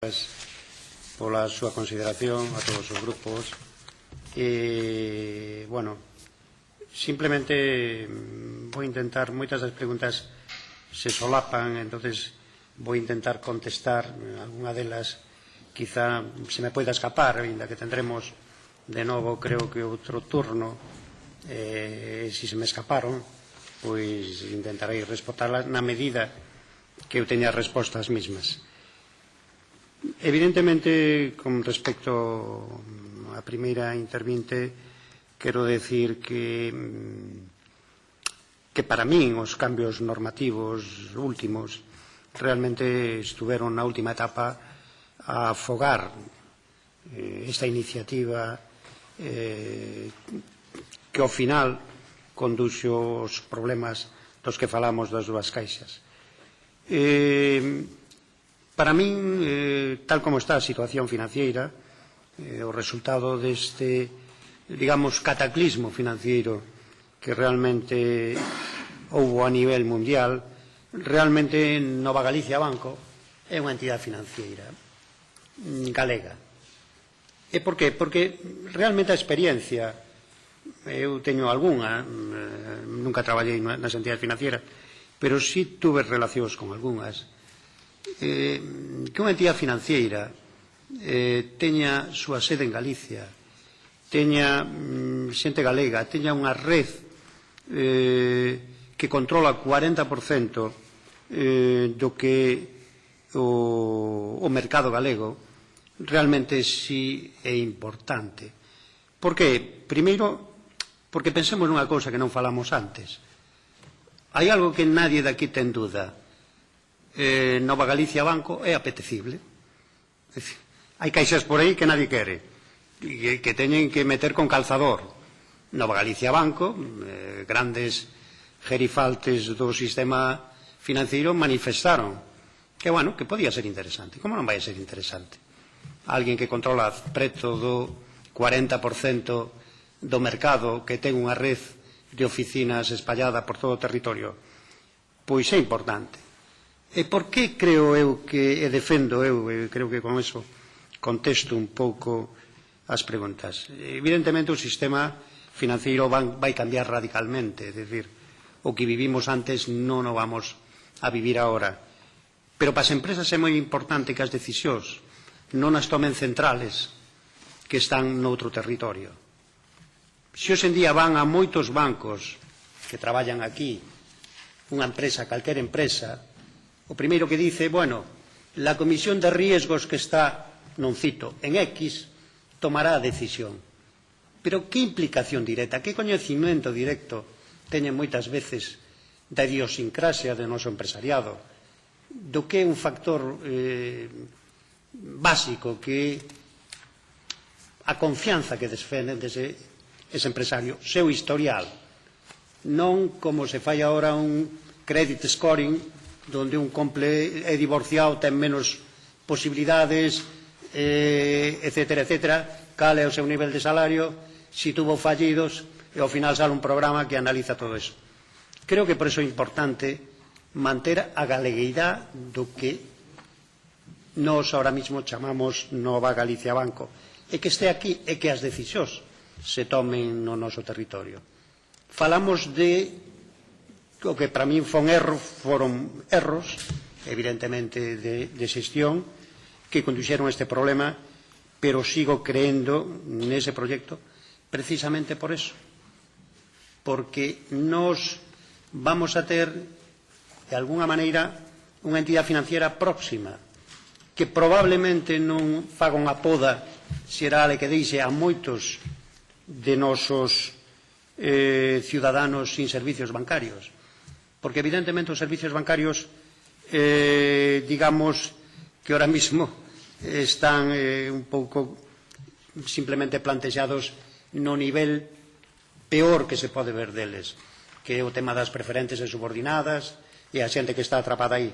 pola súa consideración a todos os grupos. Bueno, simplemente vou intentar, moitas das preguntas se solapan, entonces vou intentar contestar algunha delas, quizá se me poida escapar, ainda que tendremos de novo, creo que outro turno, se se me escaparon, pois intentarei responderlas na medida que eu teña respostas mismas. Evidentemente, con respecto á primeira intervinte, quero decir que para min os cambios normativos últimos realmente estuveron na última etapa a afogar esta iniciativa que ao final conduxo os problemas dos que falamos das dúas caixas. Para min, tal como está a situación financiera, o resultado deste, digamos, cataclismo financiero que realmente houbo a nivel mundial, realmente Nova Galicia Banco é unha entidade financiera galega. E por qué? Porque realmente a experiencia, eu teño algunha, nunca traballei nas entidades financieras, pero sí tuve relacións con algunhas, que unha entidade financiera teña súa sede en Galicia, teña xente galega, teña unha red que controla 40% do que o mercado galego, realmente sí é importante. Por qué? Primeiro, porque pensemos nunha cousa que non falamos antes. Hai algo que nadie daqui ten dúda. Nova Galicia Banco é apetecible. Hai caixas por aí que nadie quere, que teñen que meter con calzador. Nova Galicia Banco, grandes gerifaltes do sistema financeiro manifestaron que, bueno, que podía ser interesante. Como non vai ser interesante? Alguén que controla preto do 40% do mercado, que ten unha red de oficinas espallada por todo o territorio, pois é importante. E por que creo eu que, e defendo eu, creo que con eso contesto un pouco as preguntas. Evidentemente o sistema financiero vai cambiar radicalmente, é dicir, o que vivimos antes non o vamos a vivir agora. Pero para as empresas é moi importante que as decisións non as tomen centrales que están noutro territorio. Se hoxe en día van a moitos bancos que traballan aquí, unha empresa, calquera empresa, o primeiro que dice, bueno, la comisión de riesgos que está, non cito, en X, tomará a decisión. Pero que implicación directa, que coñecimento directo teñen moitas veces da idiosincrasia do noso empresariado, do que é un factor básico, que a confianza que desfenden dese empresario, seu historial, non como se fai agora un credit scoring, donde un comple é divorciado, ten menos posibilidades, etcétera, etcétera, cal é o seu nivel de salario, si tuvo fallidos, e ao final sale un programa que analiza todo eso. Creo que por eso é importante manter a galegueidade do que nós ahora mismo chamamos Nova Galicia Banco, e que este aquí e que as decisións se tomen no noso territorio. Falamos de o que para min foron erros, evidentemente, de xestión, que conduxeron a este problema, pero sigo creendo nese proxecto precisamente por eso. Porque nos vamos a ter, de alguna maneira, unha entidade financiera próxima, que probablemente non faga unha poda xeral e que deixe a moitos de nosos ciudadanos sin servicios bancarios. Porque evidentemente os servicios bancarios, digamos que ahora mismo están un pouco simplemente plantexados no nivel peor que se pode ver deles, que é o tema das preferentes e subordinadas e a xente que está atrapada aí.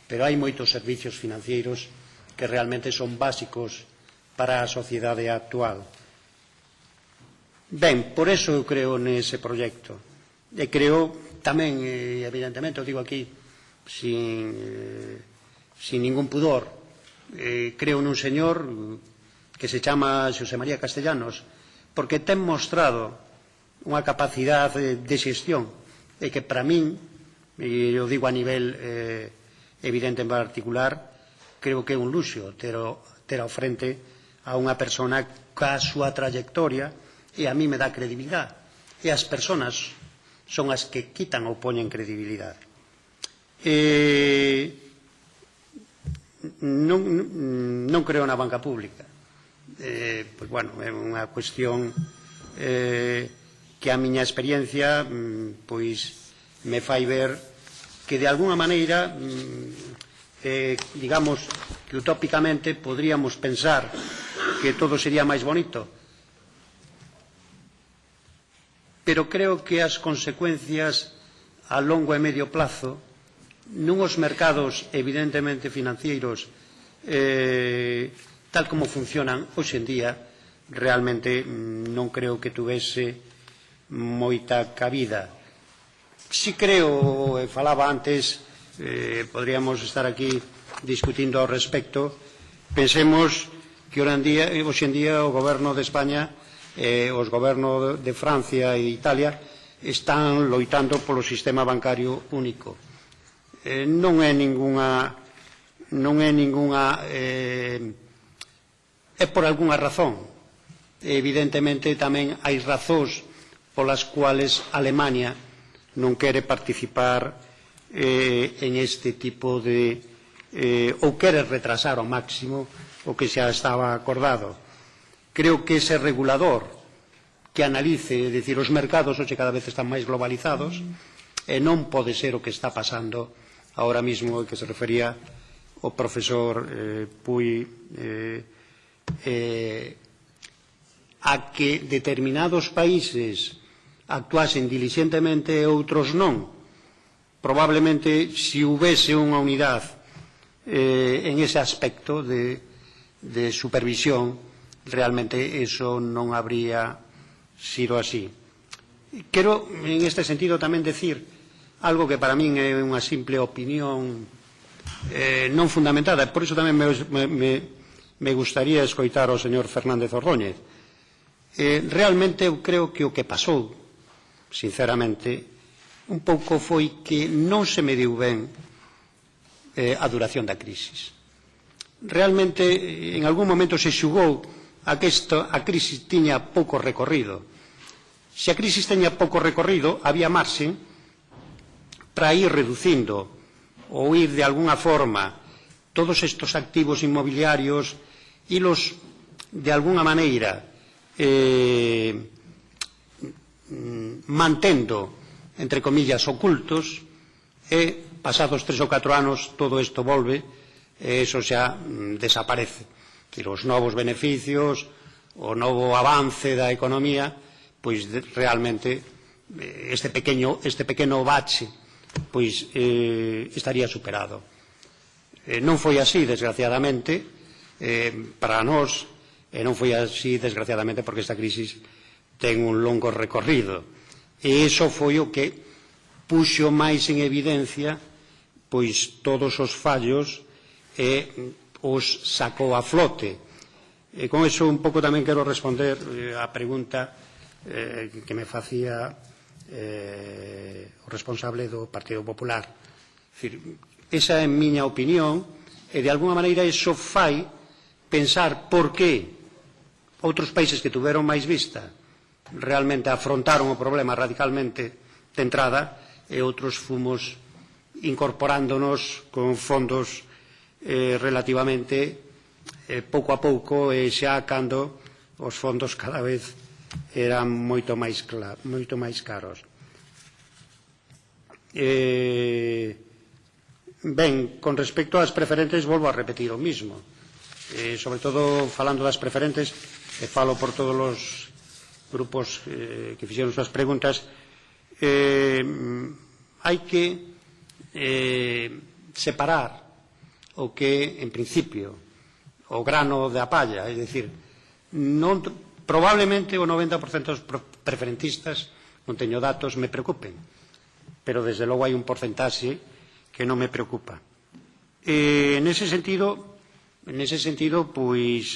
Pero hai moitos servicios financeiros que realmente son básicos para a sociedade actual. Ben, por eso eu creo nese proxecto. E creo tamén, evidentemente, o digo aquí sin ningún pudor, creo nun señor que se chama Xosé María Castellanos, porque ten mostrado unha capacidade de xestión e que para min, e eu digo a nivel evidente en particular, creo que é un luxo ter ao frente a unha persona ca súa trayectoria e a mí me dá credibilidade. E as persoas son as que quitan ou poñen credibilidade. Non creo na banca pública. Pois, bueno, é unha cuestión que a miña experiencia pois me fai ver que de alguna maneira digamos que utópicamente podríamos pensar que todo sería máis bonito, pero creo que as consecuencias a longo e medio plazo nuns mercados evidentemente financeiros tal como funcionan hoxe en día realmente non creo que tuvese moita cabida. Si creo, e falaba antes, podríamos estar aquí discutindo ao respecto, pensemos que hoxe en día o goberno de España e os gobernos de Francia e Italia están loitando polo sistema bancario único. Non é por algunha razón. Evidentemente tamén hai razóns polas cuales Alemania non quere participar en este tipo de ou quere retrasar ao máximo o que xa estaba acordado. Creo que ese regulador que analice, é dicir, os mercados hoxe cada vez están máis globalizados e non pode ser o que está pasando ahora mismo, que se refería o profesor Puy, a que determinados países actuasen diligentemente e outros non. Probablemente, se houvese unha unidade en ese aspecto de supervisión, realmente eso non habría sido así. Quero, en este sentido, tamén decir algo que para min é unha simple opinión non fundamentada, por iso tamén me gustaría escoitar ao señor Fernández Ordóñez. Realmente eu creo que o que pasou, sinceramente, un pouco foi que non se mediu ben a duración da crisis. Realmente, en algún momento se xugou a que a crisis tiña pouco recorrido. Se a crisis teña pouco recorrido, había marxen para ir reducindo ou ir de alguna forma todos estes activos inmobiliarios e los, de alguna maneira, mantendo, entre comillas, ocultos, e pasados 3 ou 4 anos todo isto volve e eso xa desaparece. Os novos beneficios, o novo avance da economía, pois realmente este pequeno bache pois estaría superado. Non foi así, desgraciadamente, para nós, e non foi así, desgraciadamente, porque esta crisis ten un longo recorrido. E iso foi o que puxo máis en evidencia pois todos os fallos e os sacou a flote. E con iso un pouco tamén quero responder a pregunta que me facía o responsable do Partido Popular. Esa é a miña opinión e de alguna maneira iso fai pensar por que outros países que tuveron máis vista realmente afrontaron o problema radicalmente de entrada e outros fomos incorporándonos con fondos relativamente pouco a pouco e xa cando os fondos cada vez eran moito máis caros. Ben, con respecto ás preferentes volvo a repetir o mismo. Sobre todo falando das preferentes, e falo por todos os grupos que fixeron súas preguntas, hai que separar o que, en principio, o grano da palla, é dicir, probablemente o 90% dos preferentistas, non teño datos, me preocupen, pero desde logo hai un porcentaxe que non me preocupa. En ese sentido, Nese sentido, pois,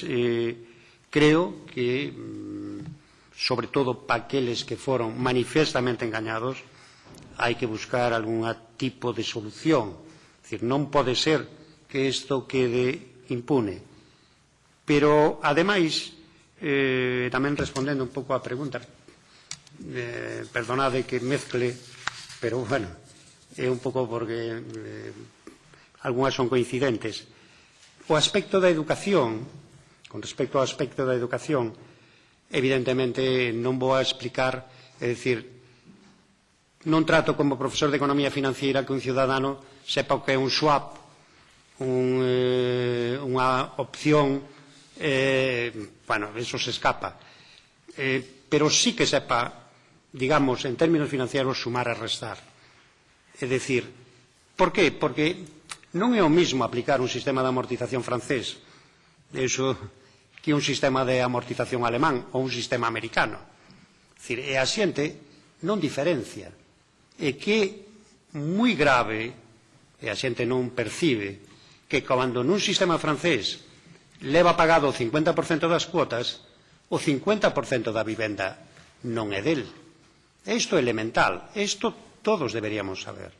creo que, sobre todo para aqueles que foron manifestamente engañados, hai que buscar algún tipo de solución. É dicir, non pode ser que isto quede impune. Pero, ademais, tamén respondendo un pouco á pregunta, perdonade que mezcle, pero, bueno, é un pouco porque algunhas son coincidentes. O aspecto da educación, con respecto ao aspecto da educación, evidentemente non vou a explicar, é dicir, non trato como profesor de economía financiera que un ciudadano sepa o que é un swap, unha opción, bueno, eso se escapa. Pero sí que sepa, digamos, en términos financieros, sumar e restar. É dicir, por qué? Porque non é o mismo aplicar un sistema de amortización francés que un sistema de amortización alemán ou un sistema americano. É dicir, a xente non diferencia. É que moi grave, e a xente non percibe, que cando nun sistema francés leva pagado o 50% das cuotas, o 50% da vivenda non é del. Isto é elemental, isto todos deberíamos saber.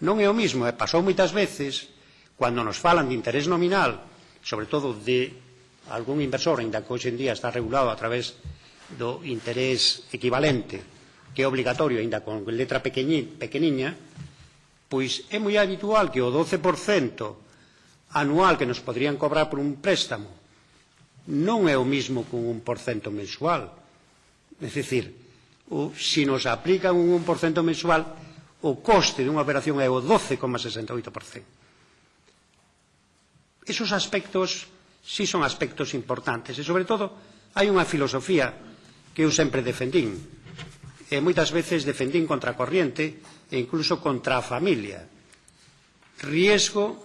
Non é o mismo, e pasou moitas veces, cando nos falan de interés nominal, sobre todo de algún inversor, ainda que hoxe en día está regulado a través do interés equivalente, que é obligatorio, ainda con letra pequeniña, pois é moi habitual que o 12% anual que nos poderían cobrar por un préstamo non é o mismo que un 1% mensual. É dicir, se nos aplican un 1% mensual, o coste dunha operación é o 12,68%. Esos aspectos sí son aspectos importantes e, sobre todo, hai unha filosofía que eu sempre defendín. E moitas veces defendín contra a corriente e incluso contra a familia. Riesgo,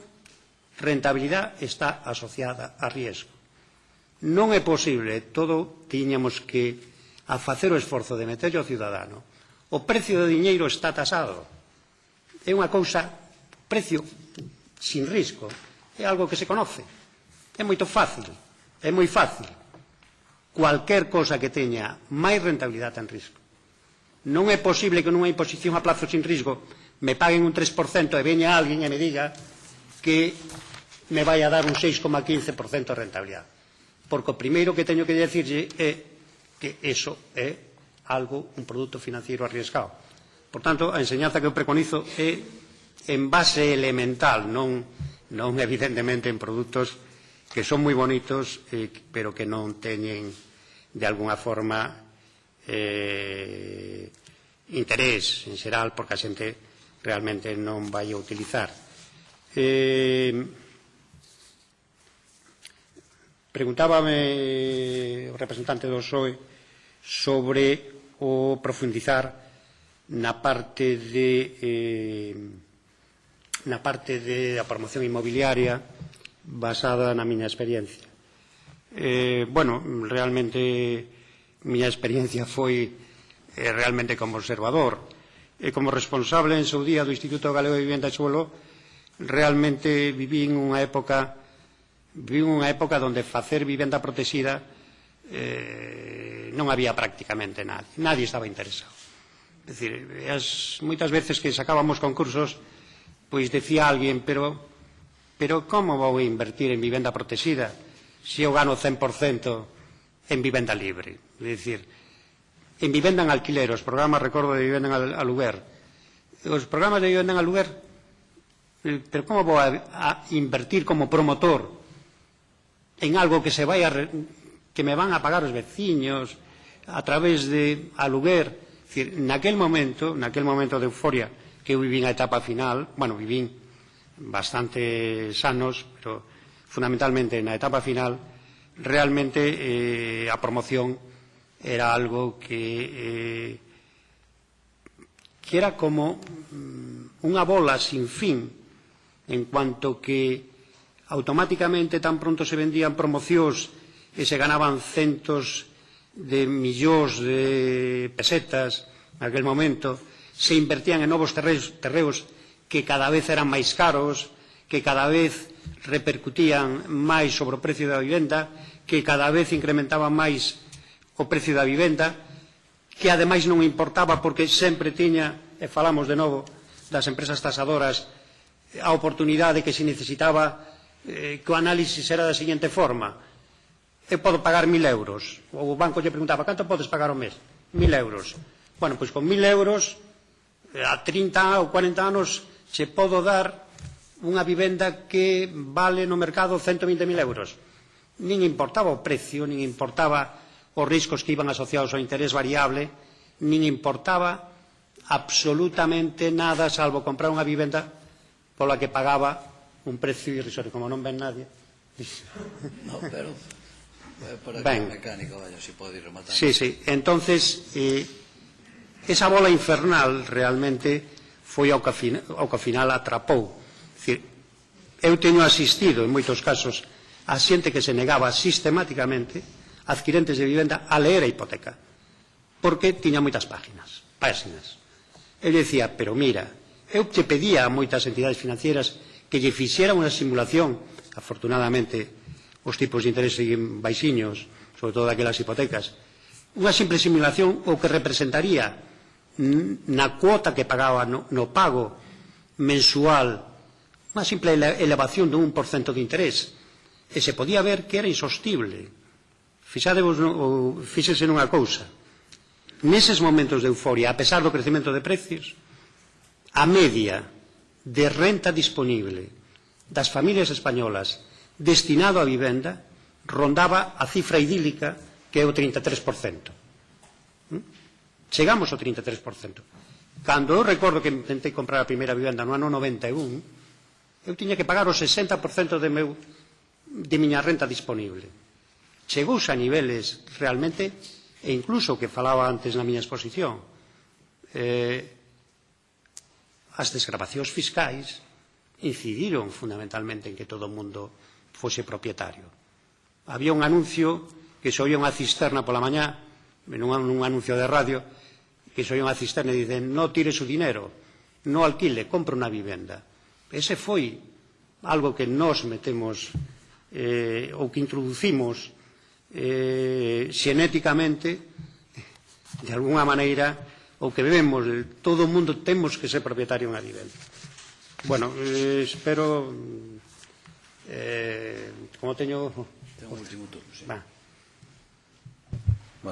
rentabilidade está asociada a riesgo. Non é posible, todo tiñamos que a facer o esforzo de meter ao ciudadano. O precio do diñeiro está tasado. É unha cousa, precio sin risco, é algo que se conoce. É moito fácil, é moi fácil. Cualquer cosa que teña máis rentabilidade ten risco. Non é posible que nunha imposición a plazo sin risco me paguen un 3% e veña alguén e me diga que me vai a dar un 6,15% de rentabilidade. Porque o primeiro que teño que dicirlle é que eso é algo, un produto financiero arriesgado. Por tanto, a enseñanza que eu preconizo é en base elemental, non evidentemente en produtos que son moi bonitos, pero que non teñen de alguna forma interés en xeral, porque a xente realmente non vai a utilizar. Preguntábame o representante do PSOE sobre o profundizar na parte de a promoción inmobiliaria basada na miña experiencia. Bueno, realmente miña experiencia foi realmente como observador e como responsable en seu día do Instituto Galego de Vivenda e Suelo. Realmente vivín unha época onde facer vivenda protexida non había prácticamente nadie estaba interesado. É dicir, moitas veces que sacábamos concursos, pois decía alguén, pero como vou invertir en vivenda protexida se eu gano 100% en vivenda libre? É dicir, en vivenda en alquiler, os programas, recordo, de vivenda en aluguer. Os programas de vivenda en aluguer, pero como vou a invertir como promotor en algo que me van a pagar os veciños a través de aluguer? É dicir, naquel momento de euforia que eu vivín a etapa final, bueno, vivín bastante sanos, pero fundamentalmente na etapa final, realmente a promoción era algo que era como unha bola sin fin, en cuanto que automáticamente tan pronto se vendían promocións e se ganaban centos de millóns de pesetas naquel momento, se invertían en novos terreos que cada vez eran máis caros, que cada vez repercutían máis sobre o precio da vivenda, que cada vez incrementaba máis o precio da vivenda, que ademais non importaba porque sempre tiña, e falamos de novo das empresas tasadoras, a oportunidade que se necesitaba que o análisis era da seguinte forma: eu podo pagar 1.000 euros, o banco lle preguntaba canto podes pagar ao mes? 1.000 euros. Bueno, pois con 1.000 euros a 30 ou 40 anos se podo dar unha vivenda que vale no mercado 120.000 euros. Nin importaba o precio, nin importaba os riscos que iban asociados ao interés variable, nin importaba absolutamente nada salvo comprar unha vivenda pola que pagaba un precio irrisorio. Como non ven nadie. No, pero para que o mecánico vaya, si pode ir rematando. Sí, sí. Entonces, esa bola infernal realmente foi ao que ao final atrapou. Dicir, eu teño asistido en moitos casos a xente que se negaba sistemáticamente, adquirentes de vivenda, a leer a hipoteca, porque tiña moitas páxinas. Eu dicía, pero mira, eu te pedía a moitas entidades financieras que lle fixeran unha simulación. Afortunadamente os tipos de interés siguen baixiños, sobre todo daquelas hipotecas, unha simple simulación o que representaría na cuota que pagaba no pago mensual, unha simple elevación dun 1% de interés, e se podía ver que era insostible. Fíxese nunha cousa: neses momentos de euforia, a pesar do crecemento de precios, a media de renta disponible das familias españolas destinado a vivenda rondaba a cifra idílica que é o 33%. Chegamos ao 33%. Cando eu recordo que intentei comprar a primeira vivenda no ano 91, eu tiña que pagar o 60% de miña renta disponible. Chegouse a niveles realmente, e incluso que falaba antes na miña exposición, as desgravacións fiscais incidiron fundamentalmente en que todo o mundo fose propietario. Había un anuncio que se oía unha cisterna pola mañá, nun anuncio de radio, que se oía unha cisterna e dicen: no tire su dinero, no alquile, compre unha vivenda. Ese foi algo que nos metemos ou que introducimos xenéticamente, de alguna maneira, ou que vemos, todo o mundo temos que ser propietario unha vivenda. Bueno, espero, como teño... Ten un último turno, sí.